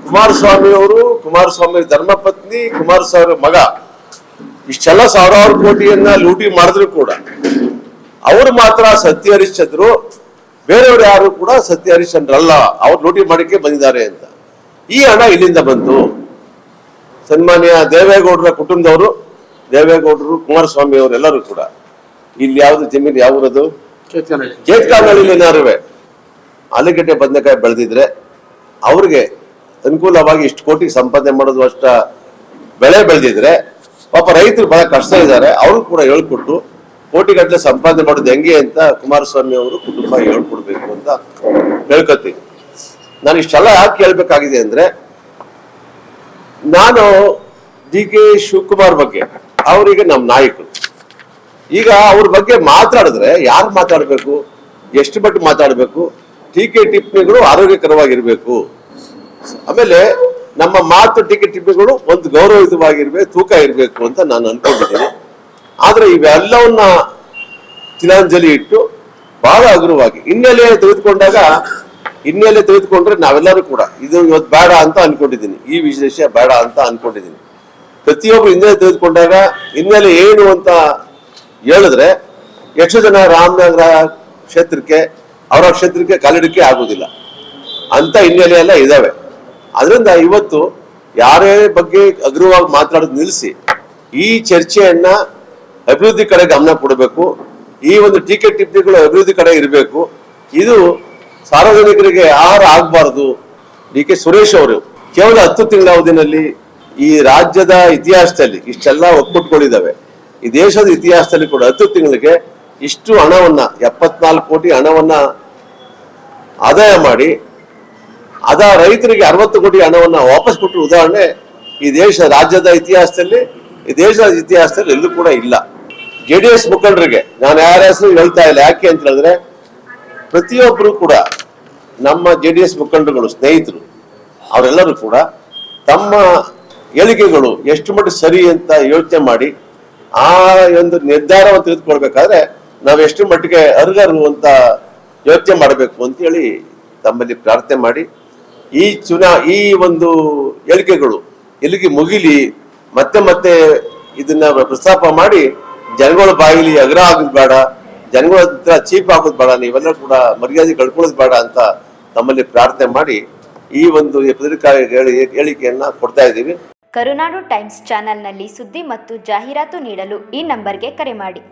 ಕುಮಾರಸ್ವಾಮಿ ಅವರು, ಕುಮಾರಸ್ವಾಮಿ ಧರ್ಮಪತ್ನಿ, ಕುಮಾರಸ್ವಾಮಿ ಮಗ ಇಷ್ಟೆಲ್ಲ ಸಾವಿರಾರು ಕೋಟಿಯನ್ನ ಲೂಟಿ ಮಾಡಿದ್ರು ಕೂಡ ಅವರು ಮಾತ್ರ ಸತ್ಯ ಹರಿಶ್ಚಂದ್ರು, ಬೇರೆಯವರು ಯಾರು ಕೂಡ ಸತ್ಯ ಹರಿಶ್ಚಂದ್ರ ಅಲ್ಲ, ಅವ್ರು ಲೂಟಿ ಮಾಡಿಕೆ ಬಂದಿದ್ದಾರೆ ಅಂತ. ಈ ಹಣ ಇಲ್ಲಿಂದ ಬಂತು. ಸನ್ಮಾನ್ಯ ದೇವೇಗೌಡರ ಕುಟುಂಬದವರು, ದೇವೇಗೌಡರು, ಕುಮಾರಸ್ವಾಮಿ ಅವರು ಎಲ್ಲರೂ ಕೂಡ ಇಲ್ಲಿ ಯಾವ್ದು ಜಮೀನು ಯಾವ್ದು ಕೇತ್ಕಾನಹಳ್ಳಿ ಏನಾರು ಆಲೂಗಡ್ಡೆ ಬದನೆಕಾಯಿ ಬೆಳೆದಿದ್ರೆ ಅವ್ರಿಗೆ ಅನುಕೂಲವಾಗಿ ಇಷ್ಟು ಕೋಟಿ ಸಂಪಾದನೆ ಮಾಡೋದು ಅಷ್ಟ ಬೆಳೆ ಬೆಳೆದಿದ್ರೆ ಪಾಪ ರೈತರು ಬಹಳ ಕಷ್ಟ ಇದ್ದಾರೆ, ಅವರು ಕೂಡ ಹೇಳ್ಕೊಟ್ಟು ಕೋಟಿಗಟ್ಟಲೆ ಸಂಪಾದನೆ ಮಾಡೋದು ಹೆಂಗೆ ಅಂತ ಕುಮಾರಸ್ವಾಮಿ ಅವರು ಕುಟುಂಬ ಹೇಳ್ಕೊಡ್ಬೇಕು ಅಂತ ಹೇಳ್ಕೊತೀನಿ. ನಾನು ಇಷ್ಟೆಲ್ಲ ಯಾಕೆ ಹೇಳ್ಬೇಕಾಗಿದೆ ಅಂದ್ರೆ, ನಾನು DK ಶಿವಕುಮಾರ್ ಬಗ್ಗೆ, ಅವರಿಗೆ ನಮ್ಮ ನಾಯಕರು, ಈಗ ಅವ್ರ ಬಗ್ಗೆ ಮಾತಾಡಿದ್ರೆ ಯಾರು ಮಾತಾಡ್ಬೇಕು, ಎಷ್ಟು ಮಟ್ಟಿಗೆ ಮಾತಾಡ್ಬೇಕು, ಟೀಕೆ ಟಿಪ್ಪಣಿಗಳು ಆರೋಗ್ಯಕರವಾಗಿರ್ಬೇಕು, ಆಮೇಲೆ ನಮ್ಮ ಮಾತು ಟೀಕೆ ಟಿಪ್ಪಣಿಗಳು ಒಂದು ಗೌರವಯುತವಾಗಿರ್ಬೇಕು, ತೂಕ ಇರಬೇಕು ಅಂತ ನಾನು ಅನ್ಕೊಂಡಿದ್ದೀನಿ. ಆದ್ರೆ ಇವೆಲ್ಲವನ್ನ ತಿಲಾಂಜಲಿ ಇಟ್ಟು ಬಹಳ ಹಗುರವಾಗಿ ಹಿನ್ನೆಲೆ ತೆಗೆದುಕೊಂಡ್ರೆ ನಾವೆಲ್ಲರೂ ಕೂಡ ಇದು ಇವತ್ತು ಬೇಡ ಅಂತ ಅನ್ಕೊಂಡಿದ್ದೀನಿ, ಈ ವಿಷಯ ಬೇಡ ಅಂತ ಅನ್ಕೊಂಡಿದ್ದೀನಿ. ಪ್ರತಿಯೊಬ್ಬರು ಹಿನ್ನೆಲೆ ತೆಗೆದುಕೊಂಡಾಗ ಹಿನ್ನೆಲೆ ಏನು ಅಂತ ಹೇಳಿದ್ರೆ ಎಷ್ಟು ಜನ ರಾಮನಗರ ಕ್ಷೇತ್ರಕ್ಕೆ, ಅವರ ಕ್ಷೇತ್ರಕ್ಕೆ ಕಾಲಿಡಕ್ಕೆ ಆಗುದಿಲ್ಲ ಅಂತ ಹಿನ್ನೆಲೆ ಎಲ್ಲ ಇದಾವೆ. ಅದರಿಂದ ಇವತ್ತು ಯಾರೇ ಬಗ್ಗೆ ಹಗುರವಾಗಿ ಮಾತಾಡೋದು ನಿಲ್ಲಿಸಿ ಈ ಚರ್ಚೆಯನ್ನ ಅಭಿವೃದ್ಧಿ ಕಡೆ ಗಮನ ಕೊಡಬೇಕು. ಈ ಒಂದು ಟೀಕೆ ಟಿಪ್ಪಣಿಗಳು ಅಭಿವೃದ್ಧಿ ಕಡೆ ಇರಬೇಕು. ಇದು ಸಾರ್ವಜನಿಕರಿಗೆ ಆಹಾರ ಆಗಬಾರ್ದು. DK ಸುರೇಶ್ ಅವರು ಕೇವಲ 10 ತಿಂಗಳ ಅವಧಿನಲ್ಲಿ ಈ ರಾಜ್ಯದ ಇತಿಹಾಸದಲ್ಲಿ ಇಷ್ಟೆಲ್ಲ ಒಕ್ಕೂಟಗಳಿದ್ದಾವೆ, ಈ ದೇಶದ ಇತಿಹಾಸದಲ್ಲಿ ಕೂಡ 10 ತಿಂಗಳಿಗೆ ಇಷ್ಟು ಹಣವನ್ನ 74 ಕೋಟಿ ಹಣವನ್ನ ಆದಾಯ ಮಾಡಿ ಅದ ರೈತರಿಗೆ 60 ಕೋಟಿ ಹಣವನ್ನ ವಾಪಸ್ ಕೊಟ್ಟರು ಉದಾಹರಣೆ ಈ ರಾಜ್ಯದ ಇತಿಹಾಸದಲ್ಲಿ, ಈ ದೇಶದ ಇತಿಹಾಸದಲ್ಲಿ ಎಲ್ಲೂ ಕೂಡ ಇಲ್ಲ. JDS ಮುಖಂಡರಿಗೆ ನಾನು ಯಾರ ಹೆಸರು ಹೇಳ್ತಾ ಇಲ್ಲ, ಯಾಕೆ ಅಂತ ಹೇಳಿದ್ರೆ ಪ್ರತಿಯೊಬ್ಬರು ಕೂಡ ನಮ್ಮ JDS ಮುಖಂಡರುಗಳು, ಸ್ನೇಹಿತರು, ಅವರೆಲ್ಲರೂ ಕೂಡ ತಮ್ಮ ಹೇಳಿಕೆಗಳು ಎಷ್ಟು ಮಟ್ಟಿಗೆ ಸರಿ ಅಂತ ಯೋಚನೆ ಮಾಡಿ ಆ ಒಂದು ನಿರ್ಧಾರವನ್ನು ತೆಗೆದುಕೊಳ್ಬೇಕಾದ್ರೆ ನಾವು ಎಷ್ಟು ಮಟ್ಟಿಗೆ ಅರ್ಹರು ಅಂತ ಯೋಚನೆ ಮಾಡಬೇಕು ಅಂತ ಹೇಳಿ ತಮ್ಮಲ್ಲಿ ಪ್ರಾರ್ಥನೆ ಮಾಡಿ ಈ ಒಂದು ಹೇಳಿಕೆಗಳು ಎಲ್ಲಿಗೆ ಮುಗಿಲಿ, ಮತ್ತೆ ಇದನ್ನ ಪ್ರಸ್ತಾಪ ಮಾಡಿ ಜನಗಳ ಬಾಯಿಲಿ ಅಗ್ರ ಆಗೋದು ಬೇಡ, ಜನಗಳ ಹತ್ರ ಚೀಪ್ ಆಗೋದು ಬೇಡ, ನೀವೆಲ್ಲ ಕೂಡ ಮರ್ಯಾದೆ ಕಳ್ಕೊಳ್ಳೋದು ಬೇಡ ಅಂತ ತಮ್ಮಲ್ಲಿ ಪ್ರಾರ್ಥನೆ ಮಾಡಿ ಈ ಒಂದು ಪತ್ರಿಕಾ ಹೇಳಿಕೆಯನ್ನ ಕೊಡ್ತಾ ಇದ್ದೀವಿ. ಕರುನಾಡು ಟೈಮ್ಸ್ ಚಾನೆಲ್ನಲ್ಲಿ ಸುದ್ದಿ ಮತ್ತು ಜಾಹೀರಾತು ನೀಡಲು ಈ ನಂಬರ್ಗೆ ಕರೆ ಮಾಡಿ.